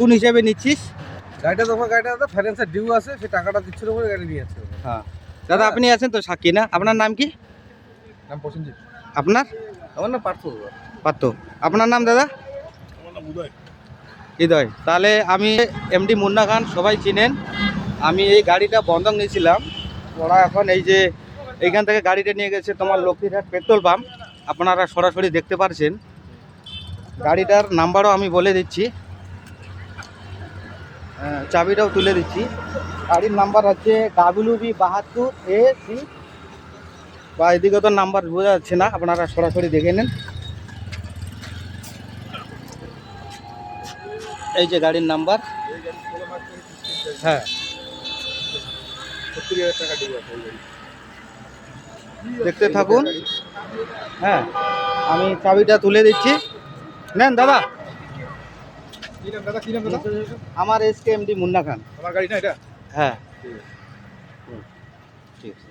কোন হিসাবে নিচ্ছিস? গাড়িটা যখন গাড়িটা ফাইন্যান্সের ডিউ আছে, সেই টাকাটা দিচ্ছিল বলে গাড়ি নিয়ে যাচ্ছে। হ্যাঁ দাদা, আপনি আছেন তো সাক্ষী না? আপনার নাম কি? নাম প্রসেনজিৎ। আপনার? আমার নাম পার্থ। পাত্র। আপনার নাম দাদা? আমার নাম উদয়। হৃদয়। তাহলে আমি এমডি মুন্না খান, সবাই চিনেন। আমি এই গাড়িটা বন্ধক নিয়েছিলাম। ওরা এখন এই যে এইখান থেকে গাড়িটা নিয়ে গেছে তোমার লক্ষ্মীরহাট পেট্রোল পাম্প। আপনারা সরাসরি দেখতে পাচ্ছেন। গাড়িটার নাম্বারও আমি বলে দিচ্ছি, চাবিটাও তুলে দিচ্ছি। গাড়ির নাম্বার হচ্ছে WB72AC, বা এদিকে তো নাম্বার বোঝা যাচ্ছে না, আপনারা সরাসরি দেখে নেন। এই যে গাড়ির নাম্বার। হ্যাঁ, 70,000 টাকা ডিউ আছে এই গাড়ি। দেখতে থাকুন। হ্যাঁ, আমি চাবিটা তুলে দিচ্ছি। নেন দাদা। কি নাম দাদা? কি নাম দাদা? আমার SK MD মুন্না খান। আমার গাড়ি না এটা? হ্যাঁ, ঠিক আছে। ঠিক আছে।